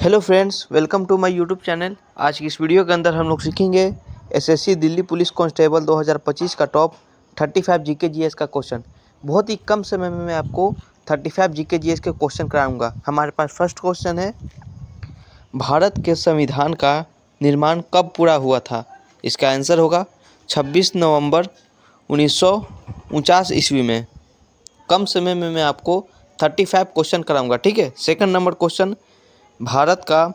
Hello friends, welcome to my YouTube channel. आज की इस वीडियो के अंदर हम लोग सीखेंगे एसएससी दिल्ली पुलिस कांस्टेबल 2025 का टॉप 35 जीके जीएस का क्वेश्चन। बहुत ही कम समय में मैं आपको 35 जीके जीएस के क्वेश्चन कराऊंगा। हमारे पास फर्स्ट क्वेश्चन है, भारत के संविधान का निर्माण कब पूरा हुआ था? इसका आंसर होगा 26 नवंबर 1949 ईस्वी में। कम समय में मैं आपको 35 क्वेश्चन कराऊंगा, ठीक है। सेकंड नंबर क्वेश्चन, भारत का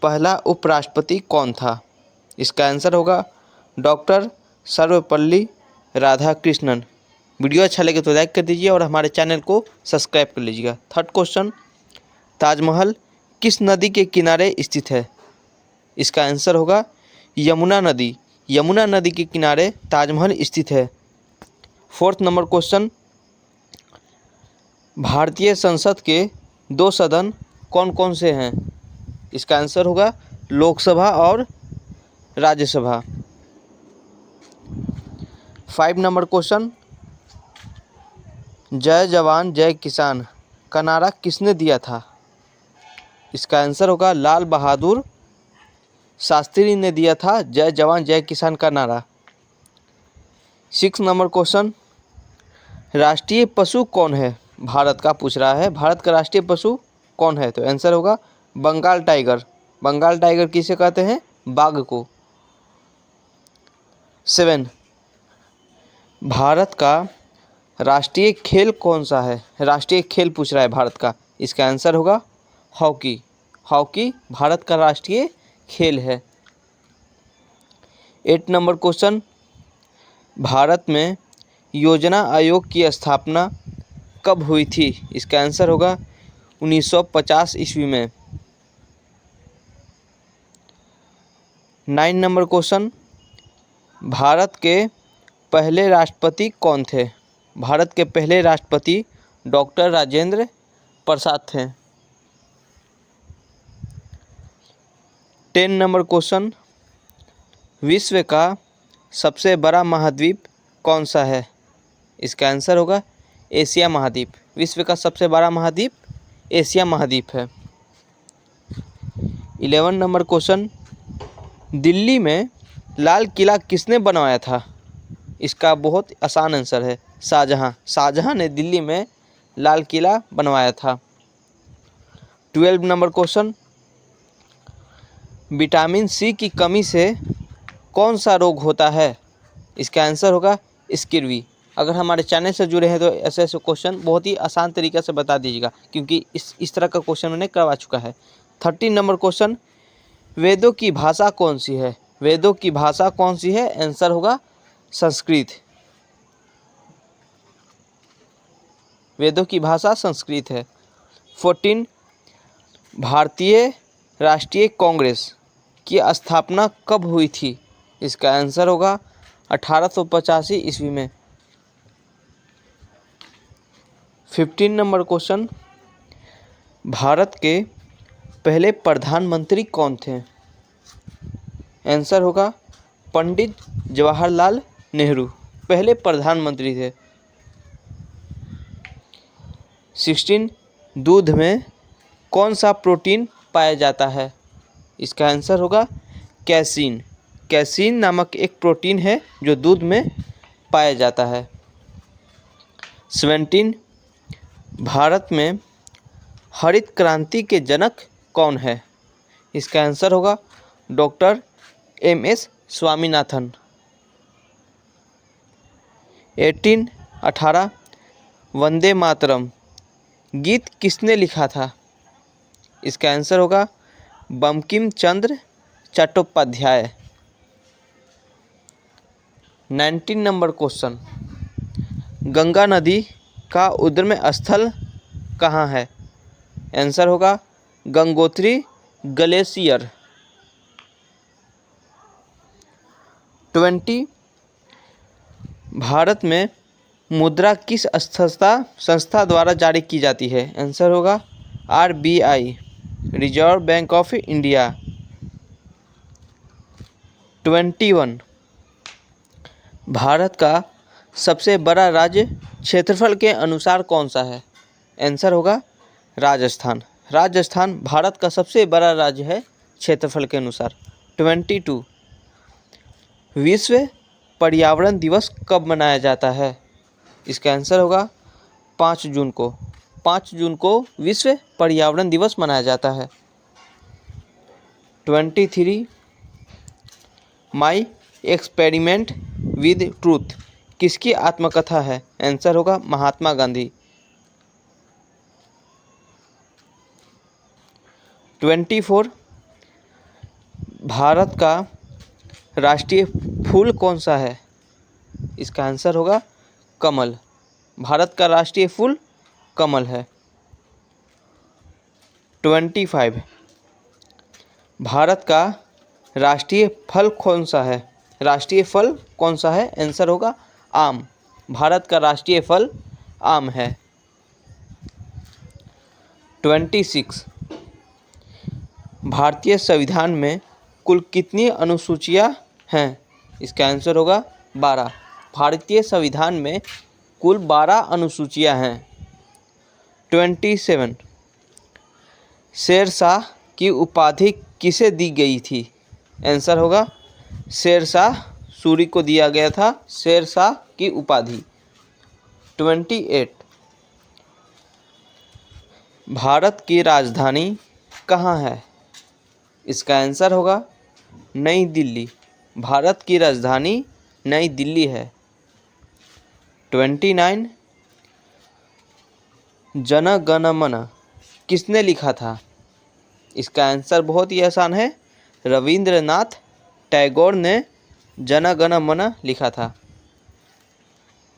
पहला उपराष्ट्रपति कौन था? इसका आंसर होगा डॉक्टर सर्वपल्ली राधाकृष्णन। वीडियो अच्छा लगे तो लाइक कर दीजिए और हमारे चैनल को सब्सक्राइब कर लीजिएगा। थर्ड क्वेश्चन, ताजमहल किस नदी के किनारे स्थित है? इसका आंसर होगा यमुना नदी। यमुना नदी के किनारे ताजमहल स्थित है। फोर्थ नंबर क्वेश्चन, भारतीय संसद के दो सदन कौन कौन से हैं? इसका आंसर होगा लोकसभा और राज्यसभा। 5 नंबर क्वेश्चन, जय जवान जय किसान का नारा किसने दिया था? इसका आंसर होगा लाल बहादुर शास्त्री ने दिया था जय जवान जय किसान का नारा। 6 नंबर क्वेश्चन, राष्ट्रीय पशु कौन है? भारत का पूछ रहा है, भारत का राष्ट्रीय पशु कौन है? तो आंसर होगा बंगाल टाइगर। बंगाल टाइगर किसे कहते हैं? बाघ को। 7, भारत का राष्ट्रीय खेल कौन सा है? राष्ट्रीय खेल पूछ रहा है भारत का। इसका आंसर होगा हॉकी। हॉकी भारत का राष्ट्रीय खेल है। 8 नंबर क्वेश्चन, भारत में योजना आयोग की स्थापना कब हुई थी? इसका आंसर होगा 1950 ईस्वी में। 9 नंबर क्वेश्चन, भारत के पहले राष्ट्रपति कौन थे? भारत के पहले राष्ट्रपति डॉक्टर राजेंद्र प्रसाद थे। 10 नंबर क्वेश्चन, विश्व का सबसे बड़ा महाद्वीप कौन सा है? इसका आंसर होगा एशिया महाद्वीप। विश्व का सबसे बड़ा महाद्वीप एशिया महाद्वीप है। 11 नंबर क्वेश्चन, दिल्ली में लाल किला किसने बनवाया था? इसका बहुत आसान आंसर है शाहजहां। शाहजहां ने दिल्ली में लाल किला बनवाया था। 12 नंबर क्वेश्चन, विटामिन सी की कमी से कौन सा रोग होता है? इसका आंसर होगा स्किर्वी। अगर हमारे चैनल से जुड़े हैं तो ऐसे ऐसे क्वेश्चन बहुत ही आसान तरीके से बता दीजिएगा, क्योंकि इस तरह का क्वेश्चन मैंने करवा चुका है। 13 नंबर क्वेश्चन, वेदों की भाषा कौन सी है? वेदों की भाषा कौन सी है? आंसर होगा संस्कृत। वेदों की भाषा संस्कृत है। 14, भारतीय राष्ट्रीय कांग्रेस की स्थापना कब हुई थी? इसका आंसर होगा 1885 ईस्वी में। 15 नंबर क्वेश्चन, भारत के पहले प्रधानमंत्री कौन थे? आंसर होगा पंडित जवाहरलाल नेहरू पहले प्रधानमंत्री थे। 16, दूध में कौन सा प्रोटीन पाया जाता है? इसका आंसर होगा कैसीन। कैसीन नामक एक प्रोटीन है जो दूध में पाया जाता है। 17, भारत में हरित क्रांति के जनक कौन है? इसका आंसर होगा डॉक्टर MS स्वामीनाथन। 18 वंदे मातरम गीत किसने लिखा था? इसका आंसर होगा बंकिम चंद्र चट्टोपाध्याय। 19 नंबर क्वेश्चन, गंगा नदी का उद्गम स्थल कहाँ है? आंसर होगा गंगोत्री ग्लेशियर। 20, भारत में मुद्रा किस संस्था द्वारा जारी की जाती है? आंसर होगा RBI, reserve bank of India. 21, Bharat का सबसे बड़ा राज्य क्षेत्रफल के अनुसार कौन सा है? आंसर होगा राजस्थान। राजस्थान भारत का सबसे बड़ा राज्य है क्षेत्रफल के अनुसार। 22 विश्व पर्यावरण दिवस कब मनाया जाता है? इसका आंसर होगा 5 जून को। 5 जून को विश्व पर्यावरण दिवस मनाया जाता है। 23 माई एक्सपेरिमेंट विद ट्रूथ किसकी आत्मकथा है? आंसर होगा महात्मा गांधी। 24 भारत का राष्ट्रीय फूल कौन सा है? इसका आंसर होगा कमल। भारत का राष्ट्रीय फूल कमल है। 25 भारत का राष्ट्रीय फल कौन सा है? राष्ट्रीय फल कौन सा है? आंसर होगा आम। भारत का राष्ट्रीय फल आम है। 26 भारतीय संविधान में कुल कितनी अनुसूचियां हैं? इसका आंसर होगा 12। भारतीय संविधान में कुल 12 अनुसूचियां हैं। 27 शेरशाह की उपाधि किसे दी गई थी? आंसर होगा शेरशाह सूरी को दिया गया था शेरशाह की उपाधि। 28 भारत की राजधानी कहाँ है? इसका आंसर होगा नई दिल्ली। भारत की राजधानी नई दिल्ली है। 29 जन गण मन किसने लिखा था? इसका आंसर बहुत ही आसान है, रविंद्रनाथ टैगोर ने जन गण मन लिखा था।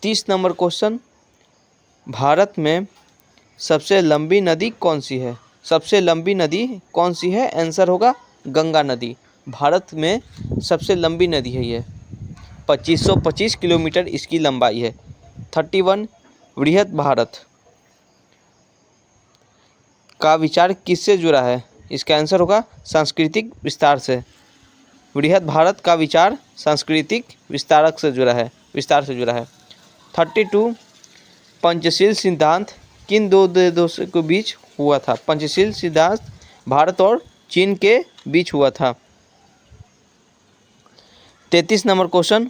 30 नंबर क्वेश्चन, भारत में सबसे लंबी नदी कौन सी है? सबसे लंबी नदी कौन सी है? आंसर होगा गंगा नदी। भारत में सबसे लंबी नदी है ये, 2525 किलोमीटर इसकी लंबाई है। 31 बृहत भारत का विचार किससे जुड़ा है? इसका आंसर होगा सांस्कृतिक विस्तार से। बृहत भारत का विचार सांस्कृतिक विस्तार से जुड़ा है। 32 पंचशील सिद्धांत किन दो देशों के बीच हुआ था? पंचशील सिद्धांत भारत और चीन के बीच हुआ था। 33 नंबर क्वेश्चन,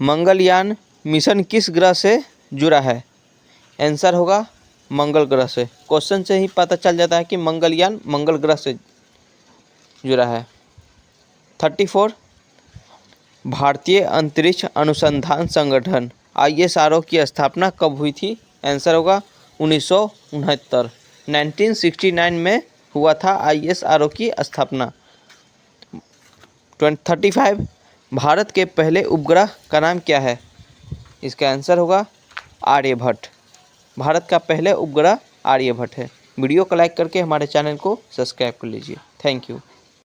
मंगलयान मिशन किस ग्रह से जुड़ा है? आंसर होगा मंगल ग्रह से। क्वेश्चन से ही पता चल जाता है कि मंगलयान मंगल ग्रह से जुड़ा है। 34 भारतीय अंतरिक्ष अनुसंधान संगठन ISRO की स्थापना कब हुई थी? आंसर होगा 1969। 1969 में हुआ था ISRO की स्थापना। 35 भारत के पहले उपग्रह का नाम क्या है? इसका आंसर होगा आर्यभट्ट। भारत का पहले उपग्रह आर्यभट्ट है। वीडियो को लाइक करके हमारे चैनल को सब्सक्राइब कर लीजिए। Thank you.